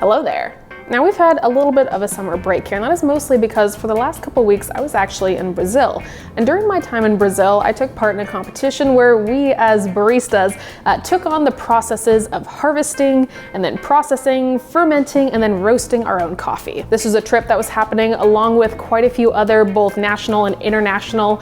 Hello there. Now we've had a little bit of a summer break here, and that is mostly because for the last couple weeks I was actually in Brazil. And during my time in Brazil, I took part in a competition where we as baristas took on the processes of harvesting and then processing, fermenting, and then roasting our own coffee. This was a trip that was happening along with quite a few other both national and international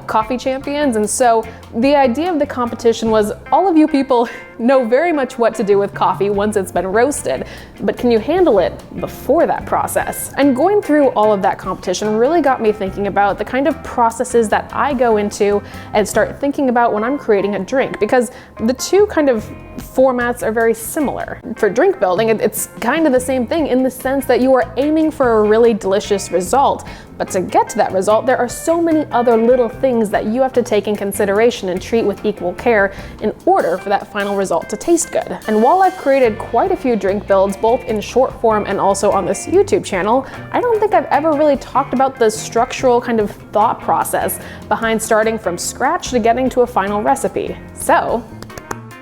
coffee champions. And so the idea of the competition was all of you people know very much what to do with coffee once it's been roasted, but can you handle it before that process? And going through all of that competition really got me thinking about the kind of processes that I go into and start thinking about when I'm creating a drink, because the two kind of formats are very similar. For drink building, it's kind of the same thing in the sense that you are aiming for a really delicious result, but to get to that result, there are so many other little things that you have to take in consideration and treat with equal care in order for that final result to taste good. And while I've created quite a few drink builds, both in short form and also on this YouTube channel, I don't think I've ever really talked about the structural kind of thought process behind starting from scratch to getting to a final recipe. So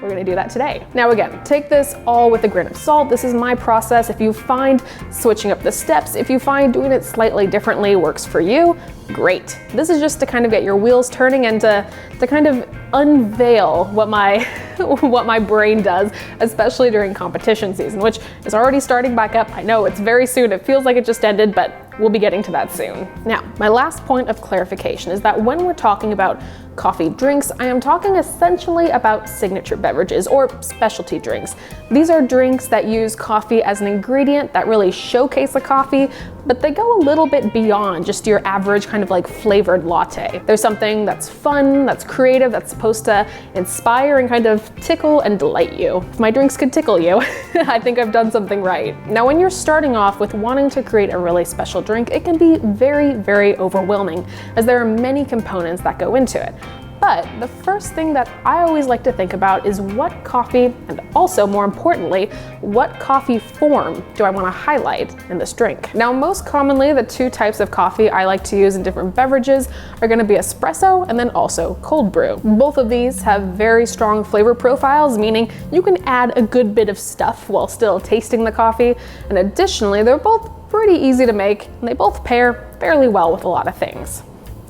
we're gonna do that today. Now again, take this all with a grain of salt. This is my process. If you find switching up the steps, if you find doing it slightly differently works for you, great. This is just to kind of get your wheels turning and to kind of unveil what my what my brain does, especially during competition season, which is already starting back up. I know it's very soon. It feels like it just ended, but we'll be getting to that soon. Now, my last point of clarification is that when we're talking about coffee drinks, I am talking essentially about signature beverages or specialty drinks. These are drinks that use coffee as an ingredient that really showcase a coffee, but they go a little bit beyond just your average kind of like flavored latte. There's something that's fun, that's creative, that's supposed to inspire and kind of tickle and delight you. If my drinks could tickle you, I think I've done something right. Now, when you're starting off with wanting to create a really special drink, it can be very, very overwhelming as there are many components that go into it. But the first thing that I always like to think about is what coffee, and also more importantly, what coffee form do I want to highlight in this drink? Now, most commonly, the two types of coffee I like to use in different beverages are going to be espresso and then also cold brew. Both of these have very strong flavor profiles, meaning you can add a good bit of stuff while still tasting the coffee. And additionally, they're both pretty easy to make, and they both pair fairly well with a lot of things.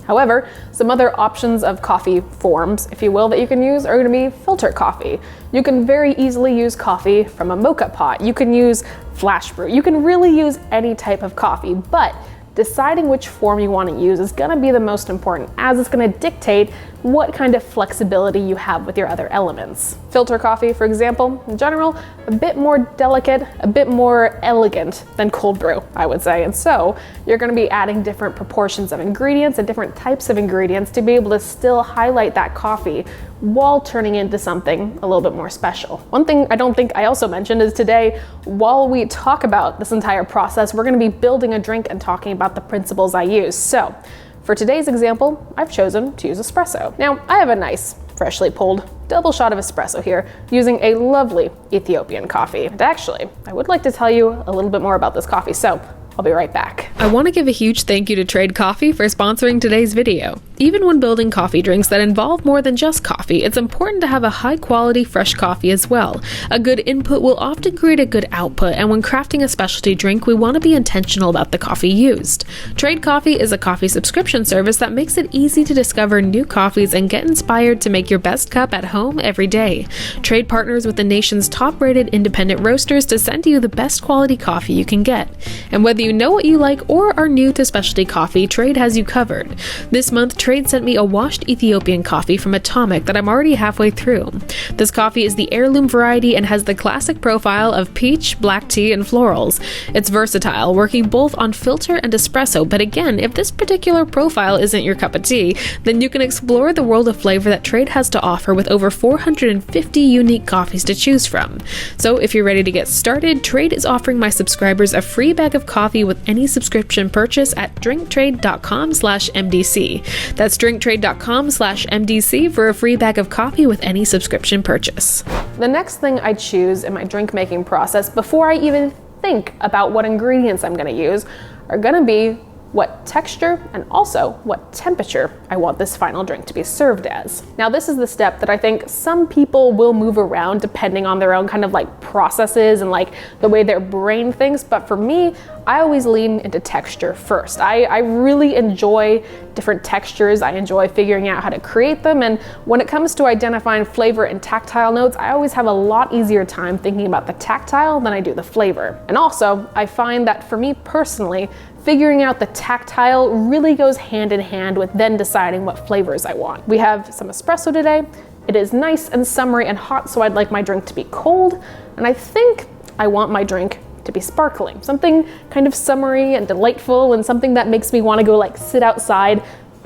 However, some other options of coffee forms, if you will, that you can use are going to be filter coffee. You can very easily use coffee from a mocha pot. You can use flash brew. You can really use any type of coffee, but deciding which form you want to use is going to be the most important, as it's going to dictate what kind of flexibility you have with your other elements. Filter coffee, for example, in general, a bit more delicate, a bit more elegant than cold brew, I would say. And so you're going to be adding different proportions of ingredients and different types of ingredients to be able to still highlight that coffee while turning into something a little bit more special. One thing I don't think I also mentioned is today, while we talk about this entire process, we're going to be building a drink and talking about the principles I use. So for today's example, I've chosen to use espresso. Now, I have a nice, freshly pulled double shot of espresso here using a lovely Ethiopian coffee. And actually, I would like to tell you a little bit more about this coffee, so I'll be right back. I want to give a huge thank you to Trade Coffee for sponsoring today's video. Even when building coffee drinks that involve more than just coffee, it's important to have a high quality fresh coffee as well. A good input will often create a good output, and when crafting a specialty drink, we want to be intentional about the coffee used. Trade Coffee is a coffee subscription service that makes it easy to discover new coffees and get inspired to make your best cup at home every day. Trade partners with the nation's top-rated independent roasters to send you the best quality coffee you can get. And whether you know what you like or are new to specialty coffee, Trade has you covered. This month, Trade sent me a washed Ethiopian coffee from Atomic that I'm already halfway through. This coffee is the heirloom variety and has the classic profile of peach, black tea, and florals. It's versatile, working both on filter and espresso, but again, if this particular profile isn't your cup of tea, then you can explore the world of flavor that Trade has to offer with over 450 unique coffees to choose from. So if you're ready to get started, Trade is offering my subscribers a free bag of coffee with any subscription purchase at drinktrade.com/MDC. That's drinktrade.com/MDC for a free bag of coffee with any subscription purchase. The next thing I choose in my drink making process before I even think about what ingredients I'm going to use are going to be what texture, and also what temperature I want this final drink to be served as. Now, this is the step that I think some people will move around depending on their own kind of like processes and like the way their brain thinks, but for me, I always lean into texture first. I really enjoy different textures. I enjoy figuring out how to create them, and when it comes to identifying flavor and tactile notes, I always have a lot easier time thinking about the tactile than I do the flavor. And also, I find that for me personally, figuring out the tactile really goes hand in hand with then deciding what flavors I want. We have some espresso today. It is nice and summery and hot, so I'd like my drink to be cold, and I think I want my drink to be sparkling. Something kind of summery and delightful, and something that makes me want to go like sit outside.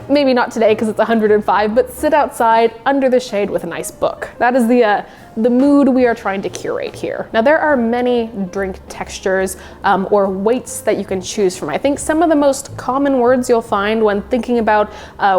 Maybe not today because it's 105, but sit outside under the shade with a nice book. That is the mood we are trying to curate here. Now, there are many drink textures or weights that you can choose from. I think some of the most common words you'll find when thinking about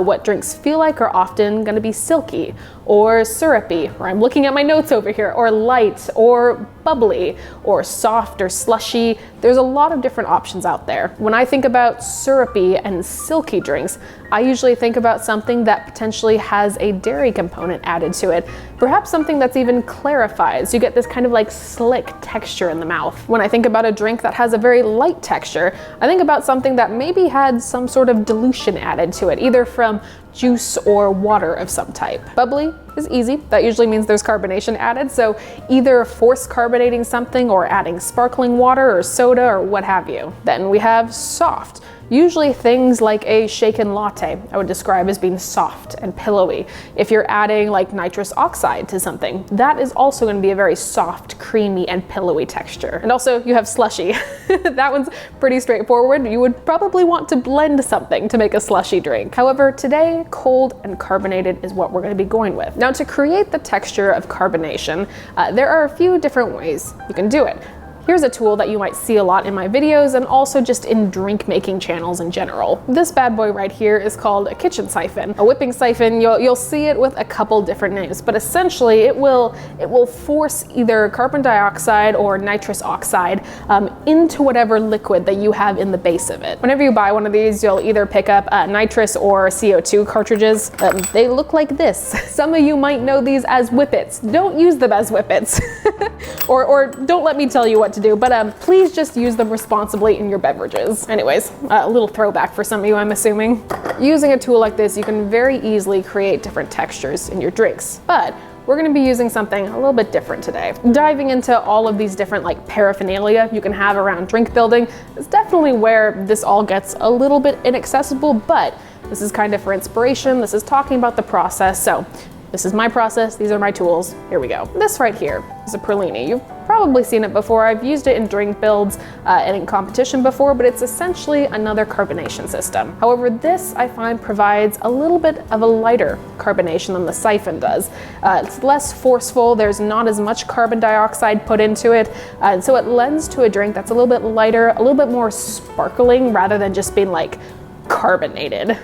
what drinks feel like are often going to be silky or syrupy, or I'm looking at my notes over here, or light or bubbly or soft or slushy. There's a lot of different options out there. When I think about syrupy and silky drinks, I usually think about something that potentially has a dairy component added to it. Perhaps something that's even clarifies. You get this kind of like slick texture in the mouth. When I think about a drink that has a very light texture, I think about something that maybe had some sort of dilution added to it, either from juice or water of some type. Bubbly is easy. That usually means there's carbonation added, so either force carbonating something or adding sparkling water or soda or what have you. Then we have soft. Usually things like a shaken latte I would describe as being soft and pillowy. If you're adding like nitrous oxide to something, that is also going to be a very soft, creamy, and pillowy texture. And also you have slushy. That one's pretty straightforward. You would probably want to blend something to make a slushy drink. However, today, cold and carbonated is what we're going to be going with. Now, to create the texture of carbonation, there are a few different ways you can do it. Here's a tool that you might see a lot in my videos and also just in drink making channels in general. This bad boy right here is called a kitchen siphon. A whipping siphon, you'll see it with a couple different names, but essentially it will force either carbon dioxide or nitrous oxide into whatever liquid that you have in the base of it. Whenever you buy one of these, you'll either pick up nitrous or CO2 cartridges. They look like this. Some of you might know these as whippets. Don't use them as whippets. or don't let me tell you what to do, but please just use them responsibly in your beverages. Anyways, a little throwback for some of you, I'm assuming. Using a tool like this, you can very easily create different textures in your drinks, but we're going to be using something a little bit different today. Diving into all of these different like paraphernalia you can have around drink building is definitely where this all gets a little bit inaccessible, but this is kind of for inspiration. This is talking about the process, so this is my process, these are my tools, here we go. This right here is a pralini. You've probably seen it before. I've used it in drink builds and in competition before, but it's essentially another carbonation system. However, this I find provides a little bit of a lighter carbonation than the siphon does. It's less forceful, there's not as much carbon dioxide put into it, and so it lends to a drink that's a little bit lighter, a little bit more sparkling rather than just being like carbonated.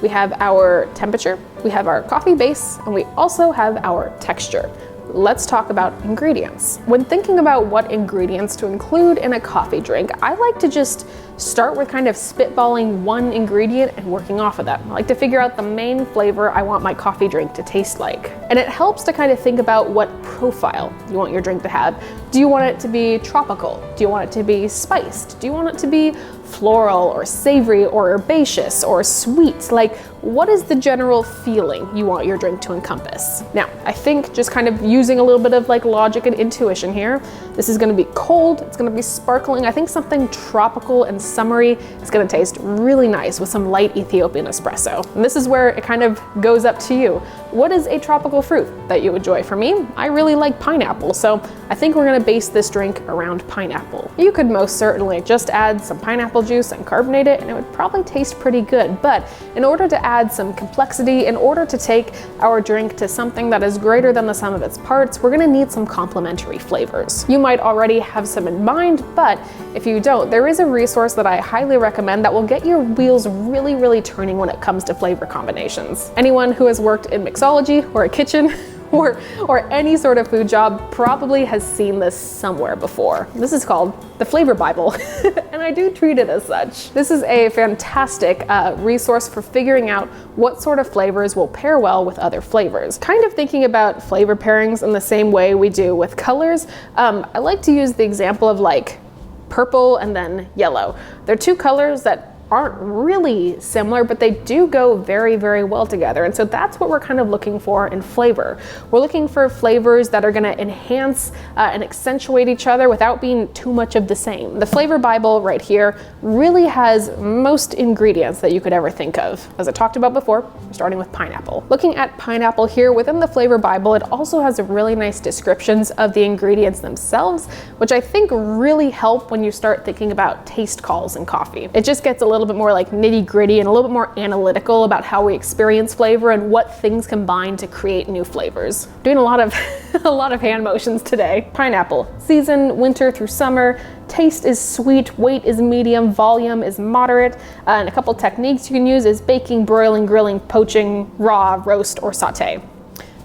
We have our temperature, we have our coffee base, and we also have our texture. Let's talk about ingredients. When thinking about what ingredients to include in a coffee drink, I like to just start with kind of spitballing one ingredient and working off of that. I like to figure out the main flavor I want my coffee drink to taste like. And it helps to kind of think about what profile you want your drink to have. Do you want it to be tropical? Do you want it to be spiced? Do you want it to be floral or savory or herbaceous or sweet? Like, what is the general feeling you want your drink to encompass? Now, I think just kind of using a little bit of like logic and intuition here, this is going to be cold, it's going to be sparkling. I think something tropical and summery is going to taste really nice with some light Ethiopian espresso. And this is where it kind of goes up to you. What is a tropical fruit that you enjoy? For me, I really like pineapple, so I think we're going to base this drink around pineapple. You could most certainly just add some pineapple juice and carbonate it, and it would probably taste pretty good. But in order to add some complexity, in order to take our drink to something that is greater than the sum of its parts, we're going to need some complementary flavors. You might already have some in mind, but if you don't, there is a resource that I highly recommend that will get your wheels really turning when it comes to flavor combinations. Anyone who has worked in mixology or a kitchen or any sort of food job probably has seen this somewhere before. This is called the Flavor Bible, and I do treat it as such. This is a fantastic resource for figuring out what sort of flavors will pair well with other flavors. Kind of thinking about flavor pairings in the same way we do with colors, I like to use the example of like purple and then yellow. They're two colors that aren't really similar, but they do go very, very well together. And so that's what we're kind of looking for in flavor. We're looking for flavors that are gonna enhance and accentuate each other without being too much of the same. The Flavor Bible right here really has most ingredients that you could ever think of. As I talked about before, we're starting with pineapple. Looking at pineapple here within the Flavor Bible, it also has really nice descriptions of the ingredients themselves, which I think really help when you start thinking about taste calls in coffee. It just gets a little bit more like nitty-gritty and a little bit more analytical about how we experience flavor and what things combine to create new flavors. Doing a lot of a lot of hand motions today. Pineapple. Season, winter through summer. Taste is sweet, weight is medium, volume is moderate, and a couple techniques you can use is baking, broiling, grilling, poaching, raw, roast, or saute.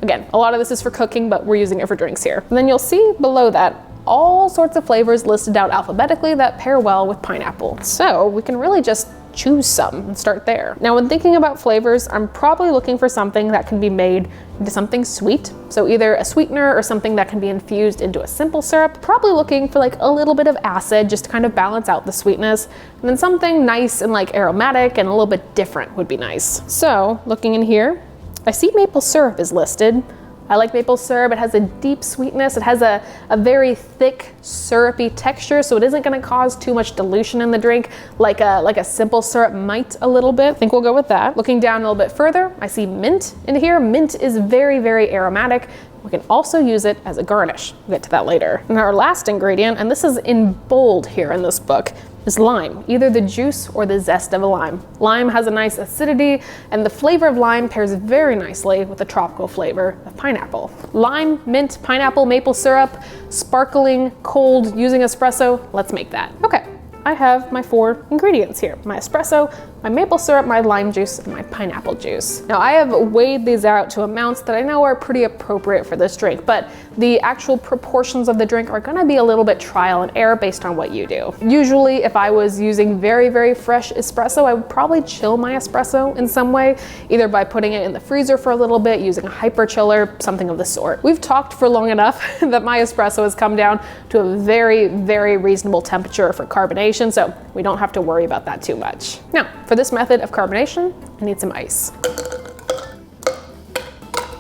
Again, a lot of this is for cooking, but we're using it for drinks here. And then you'll see below that all sorts of flavors listed out alphabetically that pair well with pineapple. So we can really just choose some and start there. Now, when thinking about flavors, I'm probably looking for something that can be made into something sweet. So either a sweetener or something that can be infused into a simple syrup. Probably looking for like a little bit of acid just to kind of balance out the sweetness. And then something nice and like aromatic and a little bit different would be nice. So looking in here, I see maple syrup is listed. I like maple syrup. It has a deep sweetness. It has a very thick, syrupy texture, so it isn't gonna cause too much dilution in the drink like a simple syrup might a little bit. I think we'll go with that. Looking down a little bit further, I see mint in here. Mint is very, very aromatic. We can also use it as a garnish. We'll get to that later. And our last ingredient, and this is in bold here in this book, is lime, either the juice or the zest of a lime. Lime has a nice acidity, and the flavor of lime pairs very nicely with the tropical flavor of pineapple. Lime, mint, pineapple, maple syrup, sparkling, cold, using espresso. Let's make that. Okay, I have my 4 ingredients here. My espresso, my maple syrup, my lime juice, and my pineapple juice. Now I have weighed these out to amounts that I know are pretty appropriate for this drink, but the actual proportions of the drink are gonna be a little bit trial and error based on what you do. Usually if I was using very, very fresh espresso, I would probably chill my espresso in some way, either by putting it in the freezer for a little bit, using a hyper chiller, something of the sort. We've talked for long enough that my espresso has come down to a very, very reasonable temperature for carbonation, so we don't have to worry about that too much. Now, for this method of carbonation, I need some ice.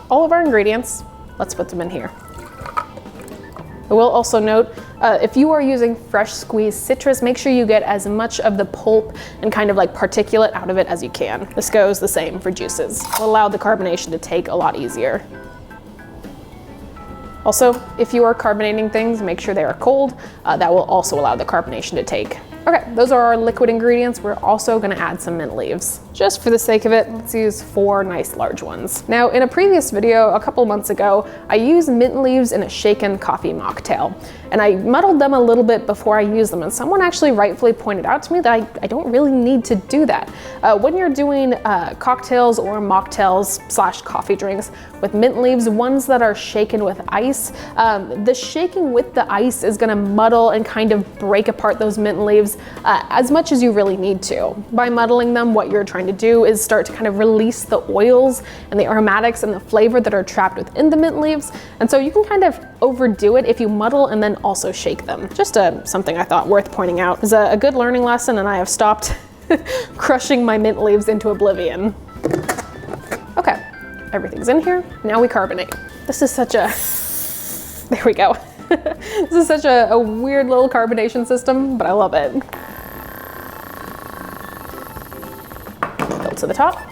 All of our ingredients, let's put them in here. I will also note, if you are using fresh squeezed citrus, make sure you get as much of the pulp and kind of like particulate out of it as you can. This goes the same for juices. It'll allow the carbonation to take a lot easier. Also, if you are carbonating things, make sure they are cold. That will also allow the carbonation to take. Okay, those are our liquid ingredients. We're also gonna add some mint leaves. Just for the sake of it, let's use 4 nice large ones. Now, in a previous video, a couple months ago, I used mint leaves in a shaken coffee mocktail. And I muddled them a little bit before I used them. And someone actually rightfully pointed out to me that I don't really need to do that. When you're doing cocktails or mocktails / coffee drinks with mint leaves, ones that are shaken with ice, the shaking with the ice is gonna muddle and kind of break apart those mint leaves as much as you really need to. By muddling them, what you're trying to do is start to kind of release the oils and the aromatics and the flavor that are trapped within the mint leaves. And so you can kind of overdo it if you muddle and then also shake them. Just something I thought worth pointing out. It was a good learning lesson, and I have stopped crushing my mint leaves into oblivion. Okay, everything's in here. Now we carbonate. This is such a, there we go. This is such a weird little carbonation system, but I love it. Fill to the top.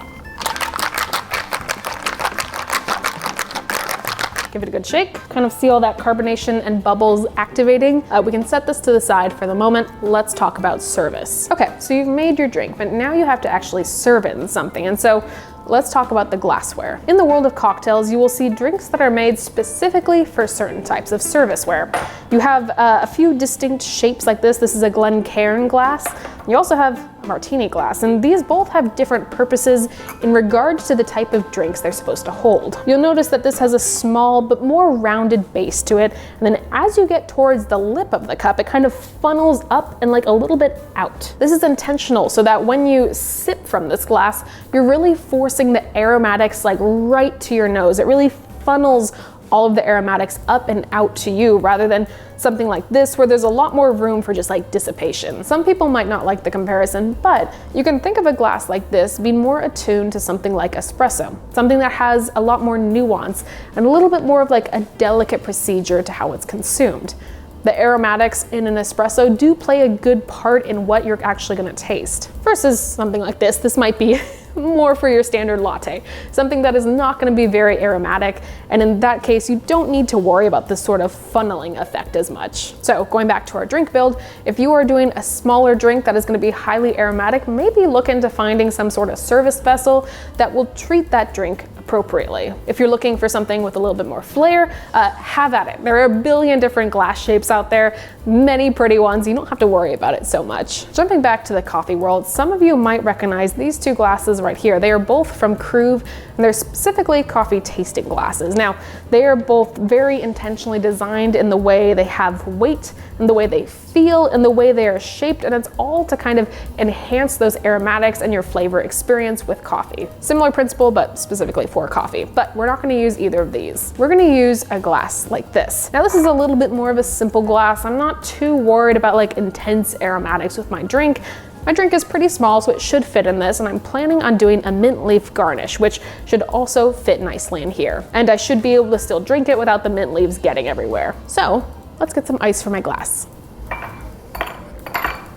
Give it a good shake, kind of see all that carbonation and bubbles activating. We can set this to the side for the moment. Let's talk about service. Okay, so you've made your drink, but now you have to actually serve it in something. And so let's talk about the glassware. In the world of cocktails, you will see drinks that are made specifically for certain types of serviceware. You have a few distinct shapes like this. This is a Glencairn glass. You also have martini glass, and these both have different purposes in regards to the type of drinks they're supposed to hold. You'll notice that this has a small but more rounded base to it, and then as you get towards the lip of the cup, it kind of funnels up and like a little bit out. This is intentional so that when you sip from this glass, you're really forcing the aromatics like right to your nose. It really funnels all of the aromatics up and out to you rather than something like this where there's a lot more room for just like dissipation. Some people might not like the comparison, but you can think of a glass like this being more attuned to something like espresso, something that has a lot more nuance and a little bit more of like a delicate procedure to how it's consumed. The aromatics in an espresso do play a good part in what you're actually gonna taste. Versus something like this, this might be more for your standard latte, something that is not going to be very aromatic, and in that case you don't need to worry about this sort of funneling effect as much. So going back to our drink build, if you are doing a smaller drink that is going to be highly aromatic, maybe look into finding some sort of service vessel that will treat that drink appropriately. If you're looking for something with a little bit more flair, have at it. There are a billion different glass shapes out there, many pretty ones. You don't have to worry about it so much. Jumping back to the coffee world, some of you might recognize these two glasses right here. They are both from Kruve, and they're specifically coffee tasting glasses. Now, they are both very intentionally designed in the way they have weight, and the way they feel, and the way they are shaped, and it's all to kind of enhance those aromatics and your flavor experience with coffee. Similar principle, but specifically for coffee. But we're not going to use either of these. We're going to use a glass like this. Now, this is a little bit more of a simple glass. I'm not too worried about like intense aromatics with my drink. My drink is pretty small, so it should fit in this, and I'm planning on doing a mint leaf garnish, which should also fit nicely in here. And I should be able to still drink it without the mint leaves getting everywhere. So let's get some ice for my glass.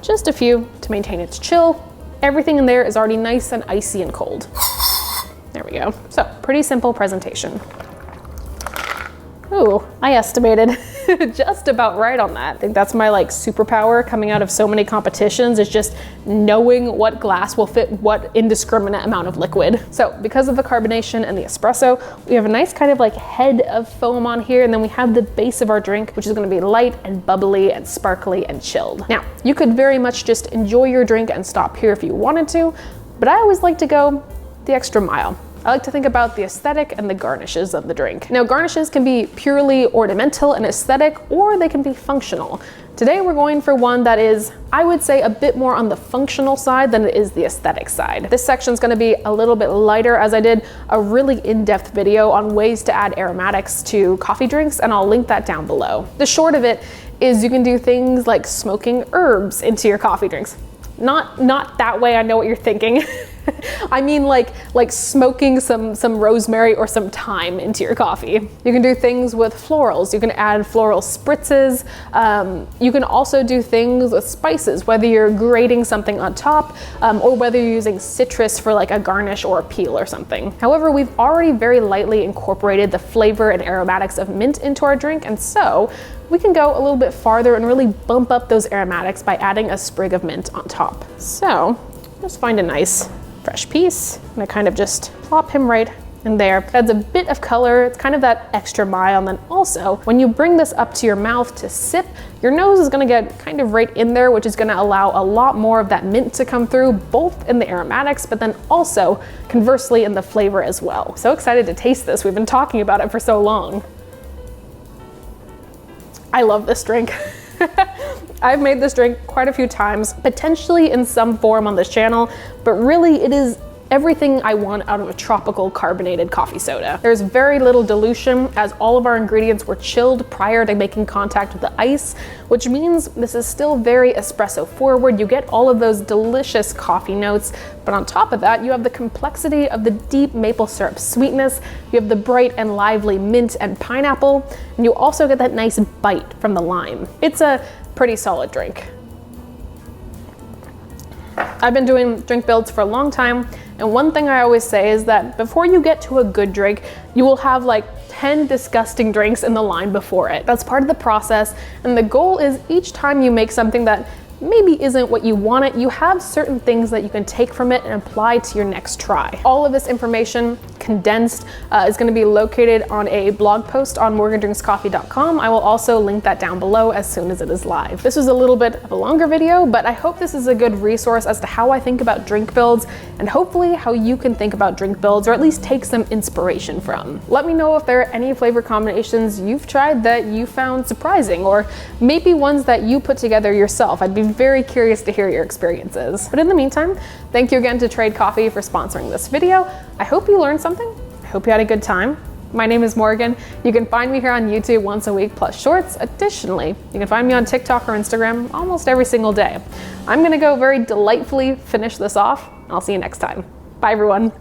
Just a few to maintain its chill. Everything in there is already nice and icy and cold. There we go. So pretty simple presentation. Ooh, I estimated just about right on that. I think that's my like superpower coming out of so many competitions, is just knowing what glass will fit what indiscriminate amount of liquid. So because of the carbonation and the espresso, we have a nice kind of like head of foam on here, and then we have the base of our drink, which is gonna be light and bubbly and sparkly and chilled. Now, you could very much just enjoy your drink and stop here if you wanted to, but I always like to go the extra mile. I like to think about the aesthetic and the garnishes of the drink. Now, garnishes can be purely ornamental and aesthetic, or they can be functional. Today we're going for one that is, I would say, a bit more on the functional side than it is the aesthetic side. This section is going to be a little bit lighter, as I did a really in-depth video on ways to add aromatics to coffee drinks, and I'll link that down below. The short of it is you can do things like smoking herbs into your coffee drinks. Not that way, I know what you're thinking. I mean like smoking some rosemary or some thyme into your coffee. You can do things with florals. You can add floral spritzes. You can also do things with spices, whether you're grating something on top or whether you're using citrus for like a garnish or a peel or something. However, we've already very lightly incorporated the flavor and aromatics of mint into our drink, and so we can go a little bit farther and really bump up those aromatics by adding a sprig of mint on top. So just find a nice fresh piece, and I kind of just plop him right in there. It adds a bit of color. It's kind of that extra mile. And then also, when you bring this up to your mouth to sip, your nose is gonna get kind of right in there, which is gonna allow a lot more of that mint to come through, both in the aromatics, but then also conversely in the flavor as well. So excited to taste this. We've been talking about it for so long. I love this drink. I've made this drink quite a few times, potentially in some form on this channel, but really it is everything I want out of a tropical carbonated coffee soda. There's very little dilution, as all of our ingredients were chilled prior to making contact with the ice, which means this is still very espresso forward. You get all of those delicious coffee notes, but on top of that, you have the complexity of the deep maple syrup sweetness, you have the bright and lively mint and pineapple, and you also get that nice bite from the lime. It's a pretty solid drink. I've been doing drink builds for a long time, and one thing I always say is that before you get to a good drink, you will have like 10 disgusting drinks in the line before it. That's part of the process, and the goal is each time you make something that maybe isn't what you want it, you have certain things that you can take from it and apply to your next try. All of this information condensed is going to be located on a blog post on morgandrinkscoffee.com. I will also link that down below as soon as it is live. This was a little bit of a longer video, but I hope this is a good resource as to how I think about drink builds and hopefully how you can think about drink builds or at least take some inspiration from. Let me know if there are any flavor combinations you've tried that you found surprising, or maybe ones that you put together yourself. I'd be very curious to hear your experiences. But in the meantime, thank you again to Trade Coffee for sponsoring this video. I hope you learned something. I hope you had a good time. My name is Morgan. You can find me here on YouTube once a week plus shorts. Additionally, you can find me on TikTok or Instagram almost every single day. I'm gonna go very delightfully finish this off. I'll see you next time. Bye everyone.